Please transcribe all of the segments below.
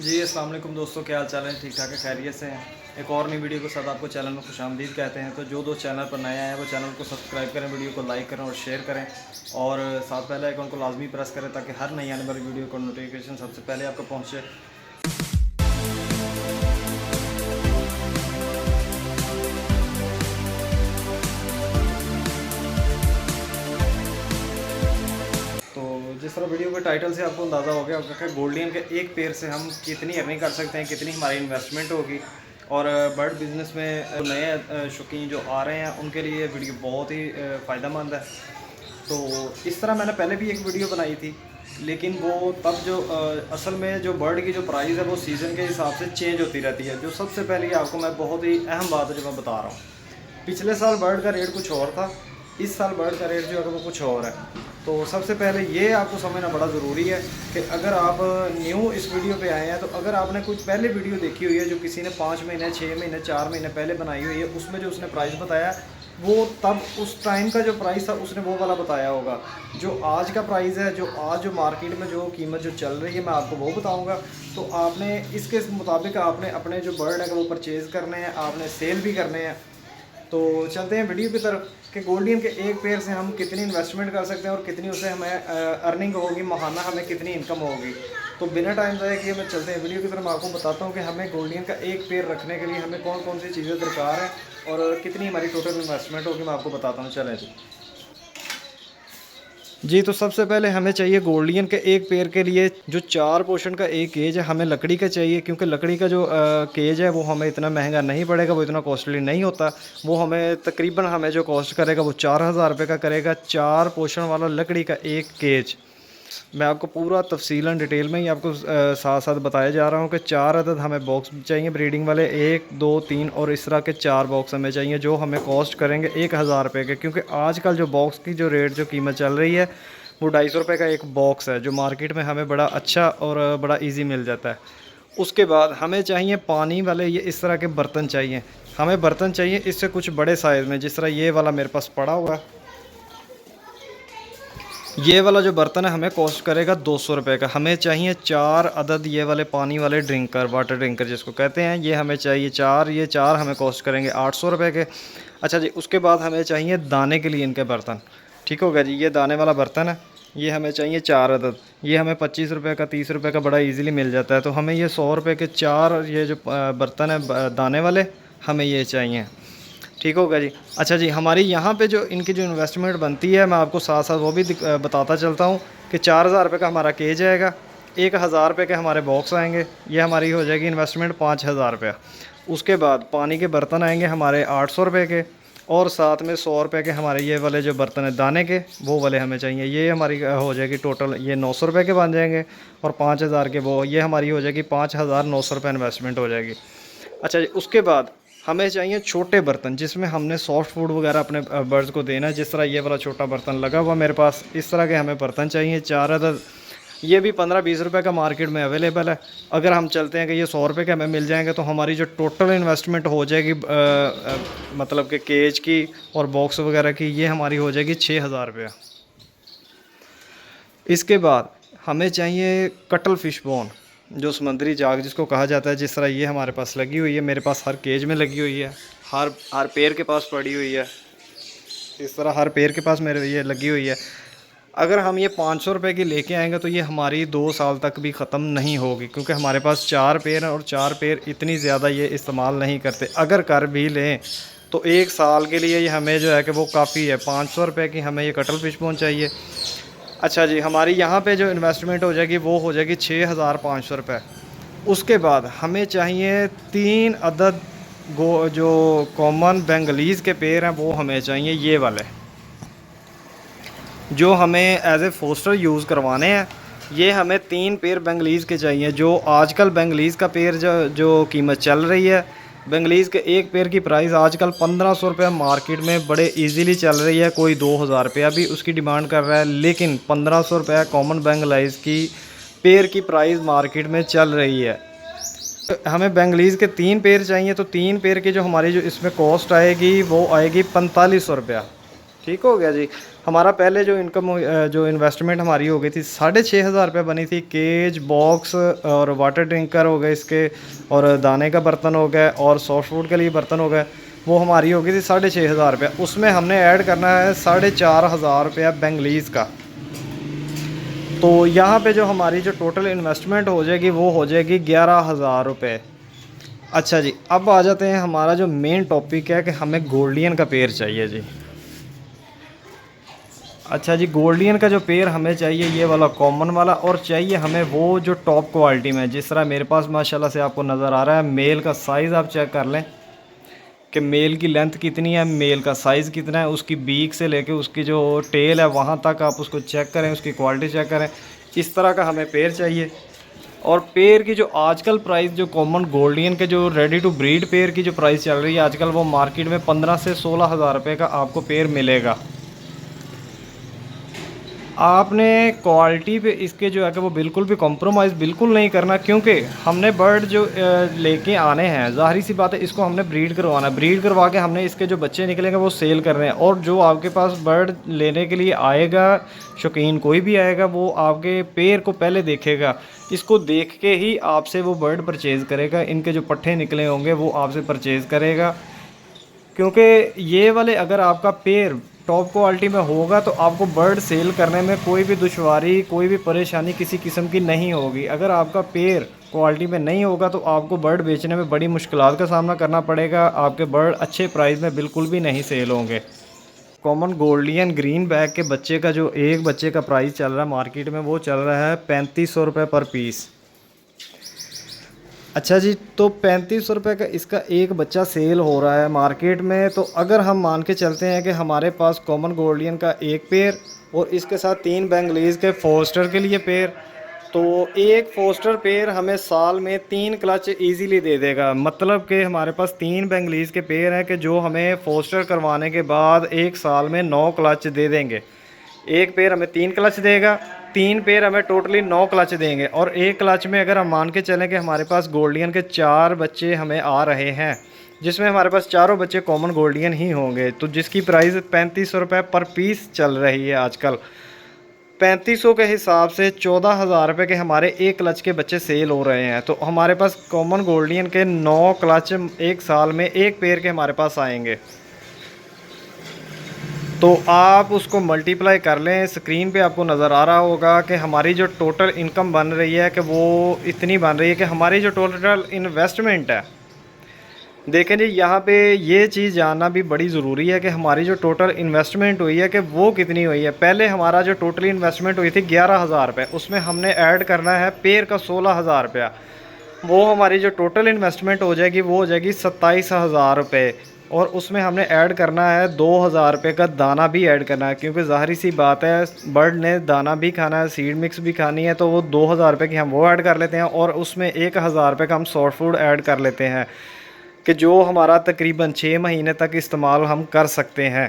जी अस्सलाम वालेकुम दोस्तों, क्या हाल चाल है? ठीक ठाक है, खैरियत से हैं। एक और नई वीडियो के साथ आपको चैनल में खुशामदीद कहते हैं। तो जो दोस्त चैनल पर नए आए हैं वो चैनल को सब्सक्राइब करें, वीडियो को लाइक करें और शेयर करें, और साथ पहले आइकन को लाजमी प्रेस करें ताकि हर नई आने वाली वीडियो का नोटिफिकेशन सबसे पहले आपको पहुँचे। तो जिस तरह वीडियो के टाइटल से आपको अंदाज़ा हो गया होगा कि गोल्डियन के एक पेड़ से हम कितनी अर्निंग कर सकते हैं, कितनी हमारी इन्वेस्टमेंट होगी। और बर्ड बिज़नेस में नए शौकीन जो आ रहे हैं उनके लिए वीडियो बहुत ही फ़ायदेमंद है। तो इस तरह मैंने पहले भी एक वीडियो बनाई थी, लेकिन वो तब जो असल में जो बर्ड की जो प्राइस है वो सीज़न के हिसाब से चेंज होती रहती है। जो सबसे पहले आपको मैं बहुत ही अहम बात है जो मैं बता रहा हूँ, पिछले साल बर्ड का रेट कुछ और था, इस साल बर्ड का रेट जो है वो कुछ और है। तो सबसे पहले ये आपको समझना बड़ा ज़रूरी है कि अगर आप न्यू इस वीडियो पे आए हैं तो अगर आपने कुछ पहले वीडियो देखी हुई है जो किसी ने 5 महीने 6 महीने 4 महीने पहले बनाई हुई है, उसमें जो उसने प्राइस बताया वो तब उस टाइम का जो प्राइस था उसने वो वाला बताया होगा। जो आज का प्राइस है, जो आज जो मार्केट में जो कीमत जो चल रही है, मैं आपको वो बताऊंगा। तो आपने इसके मुताबिक आपने अपने जो बर्ड है वो परचेज़ करने हैं, आपने सेल भी करने हैं। तो चलते हैं वीडियो की तरफ कि गोल्डियन के एक पेड़ से हम कितनी इन्वेस्टमेंट कर सकते हैं और कितनी उसे हमें अर्निंग होगी, माहाना हमें कितनी इनकम होगी। तो बिना टाइम ज़ाया किए मैं चलते हैं वीडियो की तरफ। मैं आपको बताता हूँ कि हमें गोल्डियन का एक पेड़ रखने के लिए हमें कौन कौन सी चीज़ें दरकार हैं और कितनी हमारी टोटल इन्वेस्टमेंट होगी, मैं आपको बताता हूँ। चलें जी, तो सबसे पहले हमें चाहिए गोल्डियन के एक पेड़ के लिए जो 4 पोर्शन का एक केज है, हमें लकड़ी का चाहिए, क्योंकि लकड़ी का जो केज है वो हमें इतना महंगा नहीं पड़ेगा, वो इतना कॉस्टली नहीं होता। वो हमें तकरीबन हमें जो कॉस्ट करेगा वो 4000 रुपये का करेगा, 4 पोर्शन वाला लकड़ी का एक केज। मैं आपको पूरा तफसीलन डिटेल में ही आपको साथ साथ बताया जा रहा हूँ कि 4 अदद हमें बॉक्स चाहिए ब्रीडिंग वाले, 1 2 3 और इस तरह के 4 बॉक्स हमें चाहिए जो हमें कॉस्ट करेंगे 1000 रुपये के। क्योंकि आजकल जो बॉक्स की जो रेट जो कीमत चल रही है वो 250 रुपये का एक बॉक्स है, जो मार्केट में हमें बड़ा अच्छा और बड़ा ईजी मिल जाता है। उसके बाद हमें चाहिए पानी वाले ये इस तरह के बर्तन चाहिए। हमें बर्तन चाहिए इससे कुछ बड़े साइज़ में, जिस तरह ये वाला मेरे पास पड़ा हुआ है। ये वाला जो बर्तन है हमें कॉस्ट करेगा 200 रुपये का। हमें चाहिए 4 अदद ये वाले पानी वाले ड्रिंकर, वाटर ड्रिंकर जिसको कहते हैं, ये हमें चाहिए 4। ये 4 हमें कॉस्ट करेंगे 800 रुपये के। अच्छा जी, उसके बाद हमें चाहिए दाने के लिए इनके बर्तन। ठीक हो गया जी, ये दाने वाला बर्तन है, ये हमें चाहिए 4 अदद। ये हमें 25 रुपये का 30 रुपये का बड़ा ईज़िली मिल जाता है। तो हमें ये 100 रुपये के 4 ये जो बर्तन है दाने वाले, हमें ये चाहिए। ठीक होगा जी। अच्छा जी, हमारी यहाँ पे जो इनकी जो इन्वेस्टमेंट बनती है मैं आपको साथ साथ वो भी बताता चलता हूँ कि 4000 रुपये का हमारा केज आएगा, 1000 रुपये के हमारे बॉक्स आएंगे, ये हमारी हो जाएगी इन्वेस्टमेंट 5000 रुपया। उसके बाद पानी के बर्तन आएंगे हमारे 800 रुपये के, और साथ में 100 रुपये के हमारे ये वाले जो बर्तन है दाने के, वो वाले हमें चाहिए। ये हमारी हो जाएगी टोटल, ये 900 रुपये के बन जाएंगे, और 5000 के वो, ये हमारी हो जाएगी 5900 रुपये इन्वेस्टमेंट हो जाएगी। अच्छा जी, उसके बाद हमें चाहिए छोटे बर्तन जिसमें हमने सॉफ्ट फूड वगैरह अपने बर्ड्स को देना है। जिस तरह ये वाला छोटा बर्तन लगा हुआ मेरे पास, इस तरह के हमें बर्तन चाहिए 4 अदद। ये भी 15-20 रुपये का मार्केट में अवेलेबल है। अगर हम चलते हैं कि ये 100 रुपये के हमें मिल जाएंगे तो हमारी जो टोटल इन्वेस्टमेंट हो जाएगी मतलब कि केज की और बॉक्स वगैरह की, ये हमारी हो जाएगी 6000 रुपया। इसके बाद हमें चाहिए कटल फिश बोन, जो समुद्री जाग जिसको कहा जाता है। जिस तरह ये हमारे पास लगी हुई है, मेरे पास हर केज में लगी हुई है, हर पेड़ के पास पड़ी हुई है। इस तरह हर पेड़ के पास मेरे ये लगी हुई है। अगर हम ये 500 रुपये की लेके आएंगे तो ये हमारी 2 साल तक भी ख़त्म नहीं होगी, क्योंकि हमारे पास 4 पेड़ हैं और 4 पेड़ इतनी ज़्यादा ये इस्तेमाल नहीं करते। अगर कर भी लें तो 1 साल के लिए ये हमें जो है कि वो काफ़ी है। 500 रुपये की हमें ये कटल फिश बोन चाहिए। अच्छा जी, हमारी यहाँ पे जो इन्वेस्टमेंट हो जाएगी वो हो जाएगी 6500 रुपये। उसके बाद हमें चाहिए 3 अदद जो कॉमन बेंगलीज़ के पेड़ हैं वो हमें चाहिए, ये वाले जो हमें एज ए फोस्टर यूज़ करवाने हैं। ये हमें 3 पेड़ बेंगलीज़ के चाहिए। जो आजकल बेंगलीज़ का पेड़ जो कीमत चल रही है, बेंगलीज़ के एक पेड़ की प्राइस आजकल 1500 रुपये मार्केट में बड़े इजीली चल रही है। कोई 2000 रुपया भी उसकी डिमांड कर रहा है, लेकिन 1500 रुपये कॉमन बेंगलीज़ की पेड़ की प्राइस मार्केट में चल रही है। हमें बेंगलीज़ के 3 पेड़ चाहिए, तो 3 पेड़ की जो हमारी जो इसमें कॉस्ट आएगी वो आएगी 4500 रुपया। ठीक हो गया जी। हमारा पहले जो जो इन्वेस्टमेंट हमारी हो गई थी 6,500 रुपये बनी थी। केज, बॉक्स और वाटर ड्रिंकर हो गए इसके, और दाने का बर्तन हो गया, और सॉफ्ट फूड के लिए बर्तन हो गए। वो हमारी हो गई थी 6,500 रुपये। उसमें हमने ऐड करना है 4,500 रुपया बेंगलीज़ का। तो यहाँ पे जो हमारी जो टोटल इन्वेस्टमेंट हो जाएगी वो हो जाएगी 11,000 रुपये। अच्छा जी, अब आ जाते हैं, हमारा जो मेन टॉपिक है कि हमें गोल्डियन का पेड़ चाहिए जी। अच्छा जी, गोल्डियन का जो पेड़ हमें चाहिए ये वाला कॉमन वाला, और चाहिए हमें वो जो टॉप क्वालिटी में, जिस तरह मेरे पास माशाल्लाह से आपको नज़र आ रहा है। मेल का साइज़ आप चेक कर लें कि मेल की लेंथ कितनी है, मेल का साइज़ कितना है, उसकी बीक से लेके उसकी जो टेल है वहाँ तक आप उसको चेक करें, उसकी क्वालिटी चेक करें। इस तरह का हमें पेड़ चाहिए। और पेड़ की जो आजकल प्राइस, जो कॉमन गोल्डियन के जो रेडी टू ब्रीड पेड़ की जो प्राइस चल रही है आजकल, वो मार्केट में 15 से 16,000 रुपये का आपको पेड़ मिलेगा। आपने क्वालिटी पे इसके जो है कि वो बिल्कुल भी कॉम्प्रोमाइज़ बिल्कुल नहीं करना, क्योंकि हमने बर्ड जो लेके आने हैं, ज़ाहिर सी बात है इसको हमने ब्रीड करवाना है। ब्रीड करवा के हमने इसके जो बच्चे निकलेंगे वो सेल करने हैं। और जो आपके पास बर्ड लेने के लिए आएगा, शौकीन कोई भी आएगा, वो आपके पेड़ को पहले देखेगा। इसको देख के ही आपसे वो बर्ड परचेज़ करेगा। इनके जो पट्ठे निकले होंगे वो आपसे परचेज़ करेगा। क्योंकि ये वाले अगर आपका पेड़ टॉप क्वालिटी में होगा तो आपको बर्ड सेल करने में कोई भी दुश्वारी, कोई भी परेशानी किसी किस्म की नहीं होगी। अगर आपका पेड़ क्वालिटी में नहीं होगा तो आपको बर्ड बेचने में बड़ी मुश्किलात का सामना करना पड़ेगा। आपके बर्ड अच्छे प्राइस में बिल्कुल भी नहीं सेल होंगे। कॉमन गोल्डियन ग्रीन बैग के बच्चे का जो एक बच्चे का प्राइस चल रहा है मार्केट में, वो चल रहा है 3500 रुपये पर पीस। अच्छा जी, तो 3500 रुपये का इसका एक बच्चा सेल हो रहा है मार्केट में। तो अगर हम मान के चलते हैं कि हमारे पास कॉमन गोल्डियन का एक पेयर और इसके साथ 3 बेंगलीज़ के फोस्टर के लिए पेयर, तो एक फोस्टर पेयर हमें साल में 3 क्लच इजीली दे देगा। मतलब कि हमारे पास 3 बेंगलीज़ के पेयर हैं कि जो हमें फोस्टर करवाने के बाद एक साल में 9 क्लच दे देंगे। एक पेयर हमें 3 क्लच देगा, 3 पेयर हमें टोटली 9 क्लच देंगे। और एक क्लच में अगर हम मान के चलें कि हमारे पास गोल्डियन के 4 बच्चे हमें आ रहे हैं, जिसमें हमारे पास चारों बच्चे कॉमन गोल्डियन ही होंगे, तो जिसकी प्राइस 3500 रुपये पर पीस चल रही है आजकल। 3500 के हिसाब से 14,000 रुपये के हमारे एक क्लच के बच्चे सेल हो रहे हैं। तो हमारे पास कॉमन गोल्डियन के 9 क्लच एक साल में एक पेयर के हमारे पास आएंगे। तो आप उसको मल्टीप्लाई कर लें। स्क्रीन पे आपको नज़र आ रहा होगा कि हमारी जो टोटल इनकम बन रही है कि वो इतनी बन रही है कि हमारी जो टोटल इन्वेस्टमेंट है, देखें जी यहाँ पे ये चीज़ जानना भी बड़ी ज़रूरी है कि हमारी जो टोटल इन्वेस्टमेंट हुई है कि वो कितनी हुई है। पहले हमारा जो टोटल इन्वेस्टमेंट हुई थी 11,000 रुपये, उसमें हमने ऐड करना है पेयर का 16,000 रुपया। वो हमारी जो टोटल इन्वेस्टमेंट हो जाएगी वो हो जाएगी 27,000 रुपये। और उसमें हमने ऐड करना है 2,000 रुपये का दाना भी ऐड करना है, क्योंकि ज़ाहिर सी बात है बर्ड ने दाना भी खाना है, सीड मिक्स भी खानी है। तो वो 2,000 रुपये की हम वो ऐड कर लेते हैं, और उसमें 1,000 रुपये का हम सॉफ्ट फूड ऐड कर लेते हैं कि जो हमारा तकरीबन 6 महीने तक इस्तेमाल हम कर सकते हैं।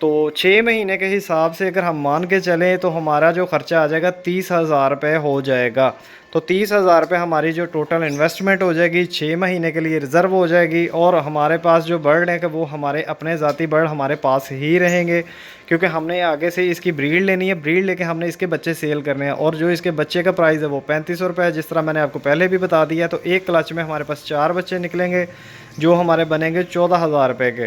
तो 6 महीने के हिसाब से अगर हम मान के चलें तो हमारा जो ख़र्चा आ जाएगा 30,000 रुपये हो जाएगा। तो 30,000 रुपये हमारी जो टोटल इन्वेस्टमेंट हो जाएगी 6 महीने के लिए रिज़र्व हो जाएगी। और हमारे पास जो बर्ड हैं कि वो हमारे अपने ज़ाती बर्ड हमारे पास ही रहेंगे, क्योंकि हमने आगे से इसकी ब्रीड लेनी है। ब्रीड लेके हमने इसके बच्चे सेल करने हैं। और जो इसके बच्चे का प्राइस है वो 3500 रुपये है, जिस तरह मैंने आपको पहले भी बता दिया। तो एक क्लच में हमारे पास 4 बच्चे निकलेंगे जो हमारे बनेंगे 14,000 रुपये के।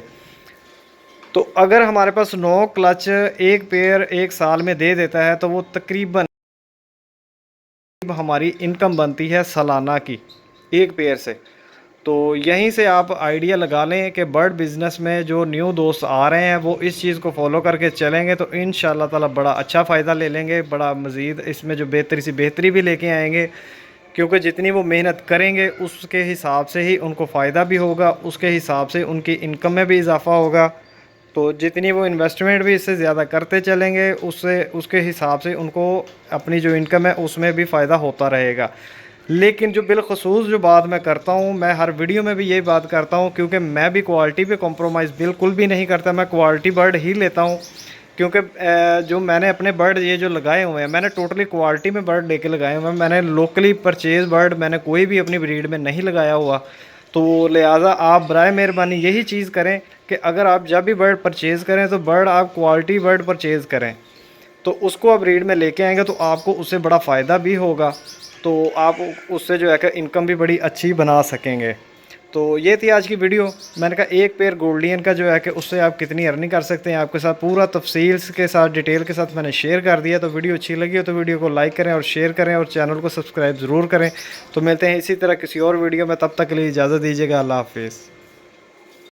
तो अगर हमारे पास 9 क्लच एक पेयर एक साल में दे देता है तो वो तकरीबन हमारी इनकम बनती है सालाना की एक पेयर से। तो यहीं से आप आइडिया लगा लें कि बर्ड बिज़नेस में जो न्यू दोस्त आ रहे हैं वो इस चीज़ को फॉलो करके चलेंगे तो इंशाल्लाह ताला बड़ा अच्छा फ़ायदा ले लेंगे, बड़ा मज़ीद इसमें जो बेहतरी भी लेके आएंगे। क्योंकि जितनी वो मेहनत करेंगे उसके हिसाब से ही उनको फ़ायदा भी होगा, उसके हिसाब से उनकी इनकम में भी इजाफ़ा होगा। तो जितनी वो इन्वेस्टमेंट भी इससे ज़्यादा करते चलेंगे उससे उसके हिसाब से उनको अपनी जो इनकम है उसमें भी फ़ायदा होता रहेगा। लेकिन जो बिलखसूस जो बात मैं करता हूँ, मैं हर वीडियो में भी यही बात करता हूँ, क्योंकि मैं भी क्वालिटी पे कॉम्प्रोमाइज़ बिल्कुल भी नहीं करता। मैं क्वालिटी बर्ड ही लेता हूँ, क्योंकि जो मैंने अपने बर्ड ये जो लगाए हुए हैं मैंने टोटली क्वालिटी में बर्ड लेके लगाए हुए हैं। मैंने लोकली परचेज़ बर्ड मैंने कोई भी अपनी ब्रीड में नहीं लगाया हुआ। तो लिहाजा आप बराए मेहरबानी यही चीज़ करें कि अगर आप जब भी बर्ड परचेज़ करें तो बर्ड आप क्वालिटी बर्ड परचेज़ करें, तो उसको आप ब्रीड में लेके आएंगे तो आपको उससे बड़ा फ़ायदा भी होगा, तो आप उससे जो है कि इनकम भी बड़ी अच्छी बना सकेंगे। तो ये थी आज की वीडियो। मैंने कहा एक पेयर गोल्डियन का जो है कि उससे आप कितनी अर्निंग कर सकते हैं, आपके साथ पूरा तफसील के साथ डिटेल के साथ मैंने शेयर कर दिया। तो वीडियो अच्छी लगी हो तो वीडियो को लाइक करें और शेयर करें और चैनल को सब्सक्राइब ज़रूर करें। तो मिलते हैं इसी तरह किसी और वीडियो में, तब तक के लिए इजाज़त दीजिएगा। अल्लाह हाफिज़।